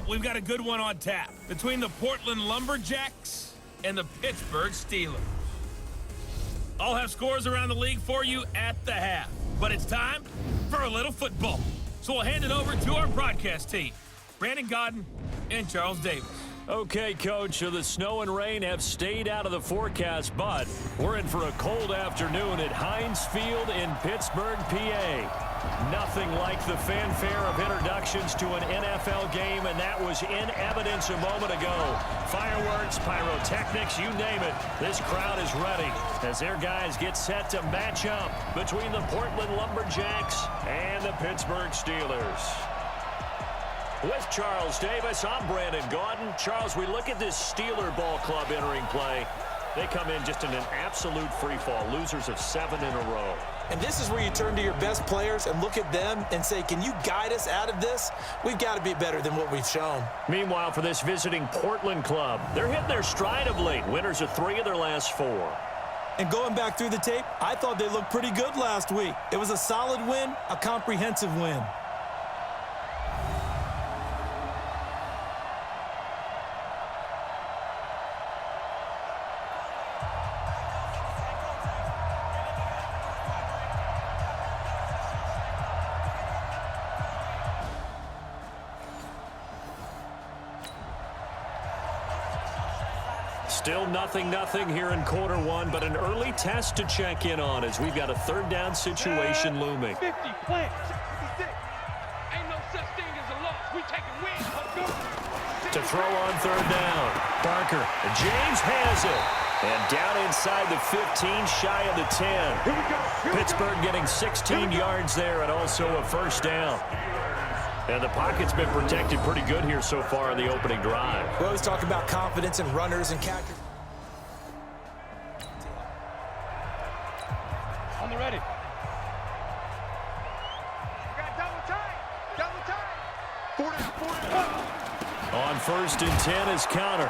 we've got a good one on tap between the Portland Lumberjacks and the Pittsburgh Steelers. I'll have scores around the league for you at the half, but it's time for a little football. So we'll hand it over to our broadcast team, Brandon Godden and Charles Davis. Okay, Coach, so the snow and rain have stayed out of the forecast, but we're in for a cold afternoon at Heinz Field in Pittsburgh, PA. Nothing like the fanfare of introductions to an NFL game, and that was in evidence a moment ago. Fireworks, pyrotechnics, you name it. This crowd is ready as their guys get set to match up between the Portland Lumberjacks and the Pittsburgh Steelers. With Charles Davis, I'm Brandon Godden. Charles, we look at this Steeler ball club entering play. They come in just in an absolute free fall, losers of 7 in a row. And this is where you turn to your best players and look at them and say, can you guide us out of this? We've got to be better than what we've shown. Meanwhile, for this visiting Portland club, they're hitting their stride of late. Winners of 3 of their last 4. And going back through the tape, I thought they looked pretty good last week. It was a solid win, a comprehensive win. Still nothing here in quarter 1, but an early test to check in on as we've got a third down situation looming. 50, plant, 66. Ain't no such thing as a loss. We taking wins. Let's go. To throw on third down. Barker. James has it. And down inside the 15, shy of the 10. Pittsburgh getting 16 yards there and also a first down. And the pocket's been protected pretty good here so far in the opening drive. We always talk about confidence in runners and catchers. On the ready. Got double time. Double time. 40. On first and 10 is Connor.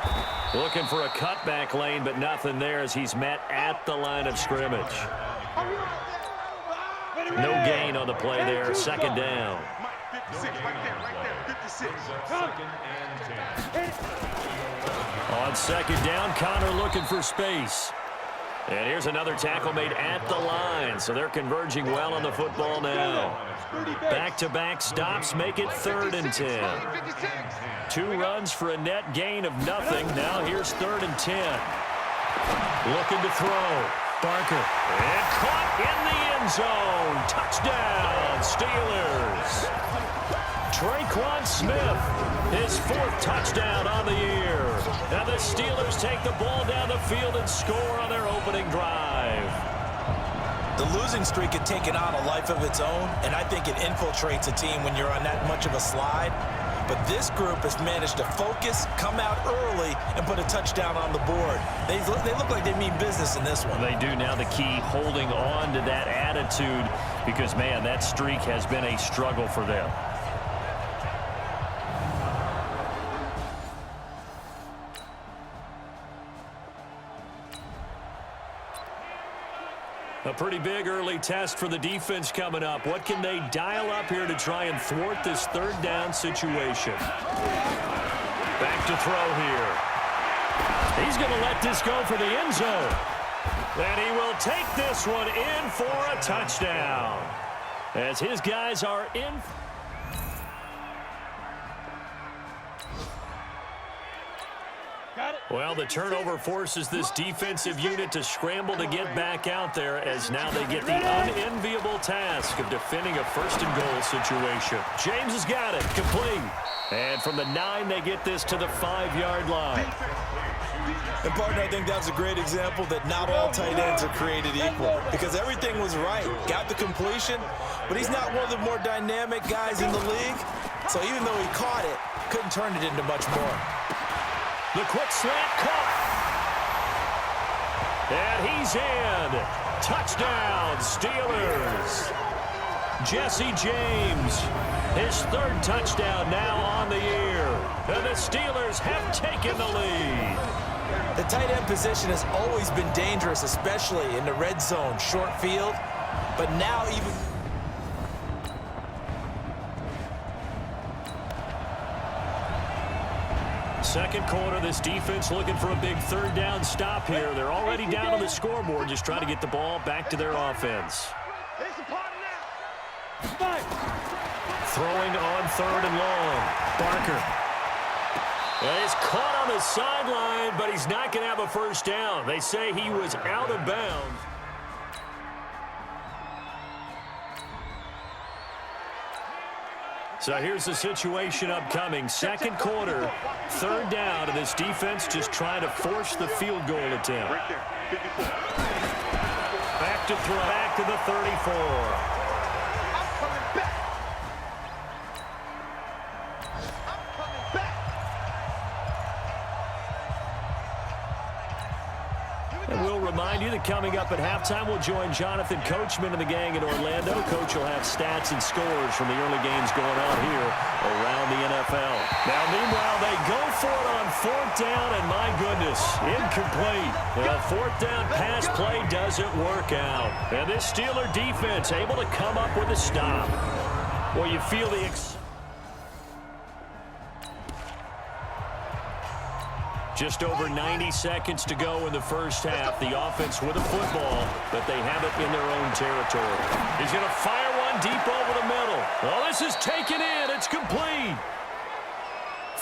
Looking for a cutback lane, but nothing there as he's met at the line of scrimmage. No gain on the play there. Second down. 56, right there, 56. On second down, Connor looking for space. And here's another tackle made at the line, so they're converging well on the football now. Back-to-back stops make it 3rd and 10. 2 runs for a net gain of nothing. Now here's 3rd and 10. Looking to throw. Barker. And caught in the end zone. Touchdown, Steelers. Traquan Smith, his 4th touchdown on the year. And the Steelers take the ball down the field and score on their opening drive. The losing streak had taken on a life of its own, and I think it infiltrates a team when you're on that much of a slide. But this group has managed to focus, come out early, and put a touchdown on the board. They look like they mean business in this one. They do now. The key, holding on to that attitude because, man, that streak has been a struggle for them. A pretty big early test for the defense coming up. What can they dial up here to try and thwart this 3rd down situation? Back to throw here. He's going to let this go for the end zone. And he will take this one in for a touchdown. As his guys are in. Well, the turnover forces this defensive unit to scramble to get back out there as now they get the unenviable task of defending a 1st and goal situation. James has got it. Complete. And from the 9, they get this to the 5-yard line. And, partner, I think that's a great example that not all tight ends are created equal because everything was right. Got the completion, but he's not one of the more dynamic guys in the league. So even though he caught it, couldn't turn it into much more. The quick slant caught. And he's in. Touchdown, Steelers. Jesse James, his 3rd touchdown now on the year. And the Steelers have taken the lead. The tight end position has always been dangerous, especially in the red zone, short field. But now even... Second quarter, this defense looking for a big third down stop here. They're already down on the scoreboard, just trying to get the ball back to their offense. Throwing on third and long. Barker. And he's caught on the sideline, but he's not going to have a first down. They say he was out of bounds. So here's the situation upcoming. Second quarter, third down, and this defense just trying to force the field goal attempt. Right there, 54. Back to throw, back to the 34. I'm coming back. I'm coming back. And we'll remind you that coming up at halftime, we'll join Jonathan Coachman and the gang in Orlando. Coach will have stats and scores from the early games going on here around the NFL. Now, meanwhile, they go for it on fourth down, and my goodness, incomplete. The fourth down pass play doesn't work out. And this Steeler defense able to come up with a stop. Well, you feel the Just over 90 seconds to go in the first half. The offense with a football, but they have it in their own territory. He's going to fire one deep over the middle. Oh, this is taken in. It's complete.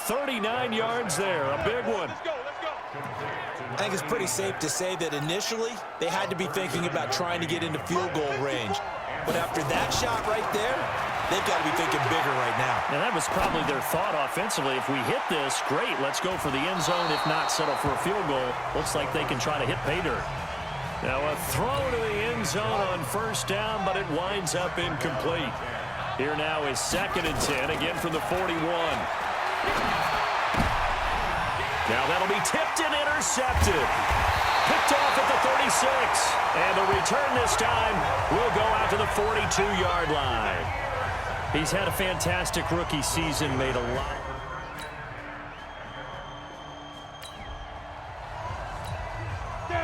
39 yards there. A big one. Let's go. I think it's pretty safe to say that initially they had to be thinking about trying to get into field goal range. But after that shot right there, they've got to be thinking bigger right now. And that was probably their thought offensively. If we hit this, great. Let's go for the end zone. If not, settle for a field goal. Looks like they can try to hit pay dirt. Now a throw to the end zone on first down, but it winds up incomplete. Here now is 2nd and 10, again from the 41. Now that'll be tipped and intercepted. Picked off at the 36. And the return this time will go out to the 42-yard line. He's had a fantastic rookie season, made a lot.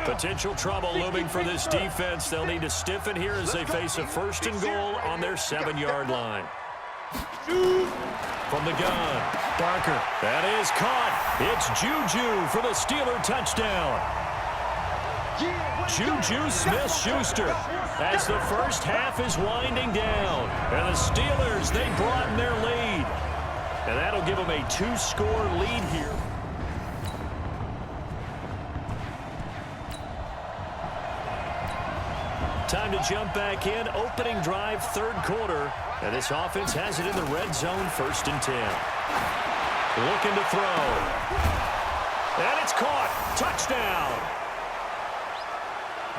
Potential trouble looming for this defense. They'll need to stiffen here as they face a 1st and goal on their 7-yard line. From the gun, Barker. That is caught. It's Juju for the Steeler touchdown. Juju Smith-Schuster as the first half is winding down. And the Steelers, they broaden their lead. And that'll give them a 2-score lead here. Time to jump back in. Opening drive, 3rd quarter. And this offense has it in the red zone, 1st and 10. Looking to throw. And it's caught. Touchdown.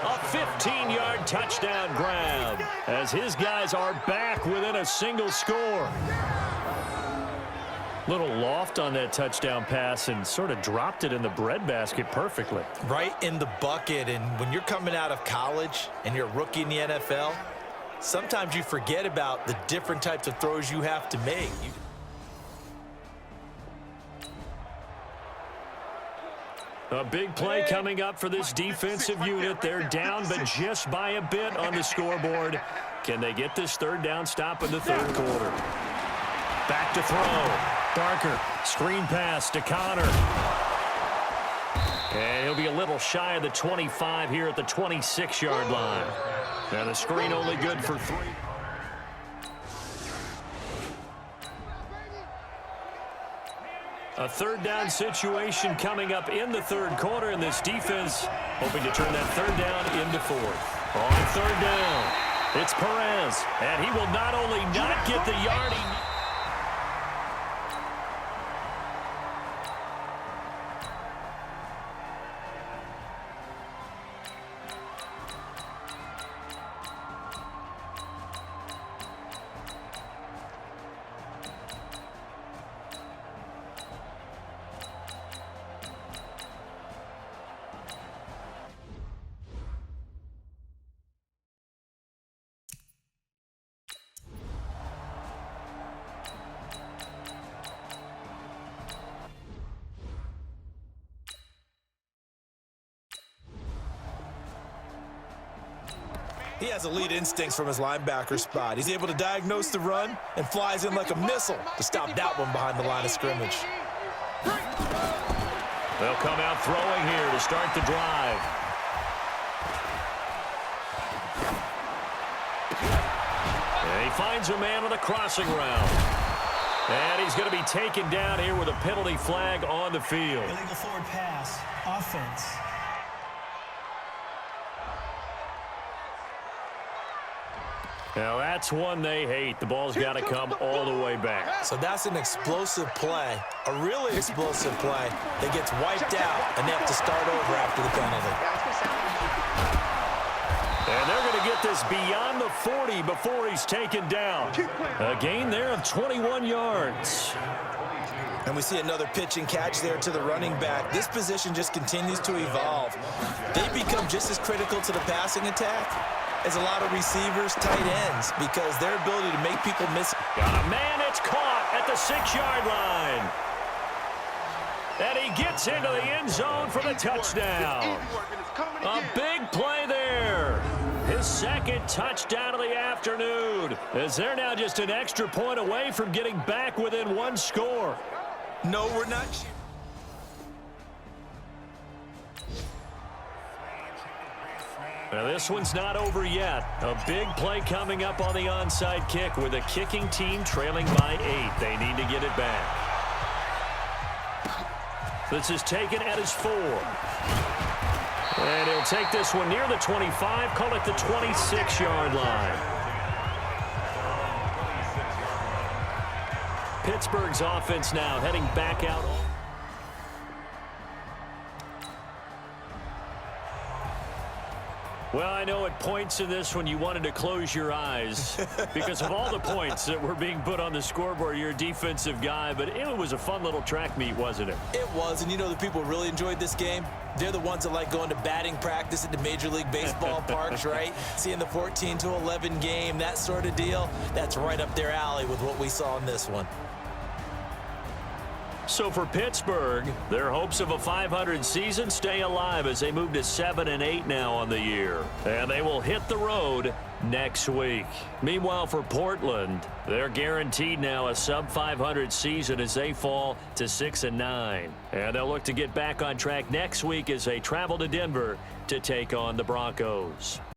A 15-yard touchdown grab as his guys are back within a single score. Little loft on that touchdown pass and sort of dropped it in the breadbasket perfectly. Right in the bucket, and when you're coming out of college and you're a rookie in the NFL, sometimes you forget about the different types of throws you have to make. A big play coming up for this defensive unit. They're down, but just by a bit on the scoreboard. Can they get this 3rd down stop in the 3rd quarter? Back to throw. Barker, screen pass to Connor. And he'll be a little shy of the 25 here at the 26-yard line. And the screen only good for 3. A 3rd down situation coming up in the 3rd quarter, and this defense hoping to turn that 3rd down into 4th. On 3rd down, it's Perez, and he will not only not get the yard he needs. He has elite instincts from his linebacker spot. He's able to diagnose the run and flies in like a missile to stop that one behind the line of scrimmage. They'll come out throwing here to start the drive. And he finds a man on the crossing route. And he's going to be taken down here with a penalty flag on the field. Illegal forward pass. Offense. Now that's one they hate. The ball's got to come all the way back. So that's an explosive play, a really explosive play that gets wiped out, and they have to start over after the penalty. And they're going to get this beyond the 40 before he's taken down. A gain there of 21 yards. And we see another pitch and catch there to the running back. This position just continues to evolve. They become just as critical to the passing attack as a lot of receivers, tight ends, because their ability to make people miss. Got a man, it's caught at the 6-yard line. And he gets into the end zone for the touchdown. A big play there. His second touchdown of the afternoon, as they're now just an extra point away from getting back within one score. No, we're not. Now this one's not over yet. A big play coming up on the onside kick with a kicking team trailing by 8. They need to get it back. This is taken at his 4. And he'll take this one near the 25, call it the 26-yard line. Pittsburgh's offense now heading back out. Well, I know at points in this one you wanted to close your eyes because of all the points that were being put on the scoreboard. You're a defensive guy, but it was a fun little track meet, wasn't it? It was, and you know the people who really enjoyed this game? They're the ones that like going to batting practice at the Major League Baseball parks, right? Seeing the 14-11 game, that sort of deal, that's right up their alley with what we saw in this one. So for Pittsburgh, their hopes of a 500 season stay alive as they move to 7-8 now on the year. And they will hit the road next week. Meanwhile, for Portland, they're guaranteed now a sub-500 season as they fall to 6-9. And they'll look to get back on track next week as they travel to Denver to take on the Broncos.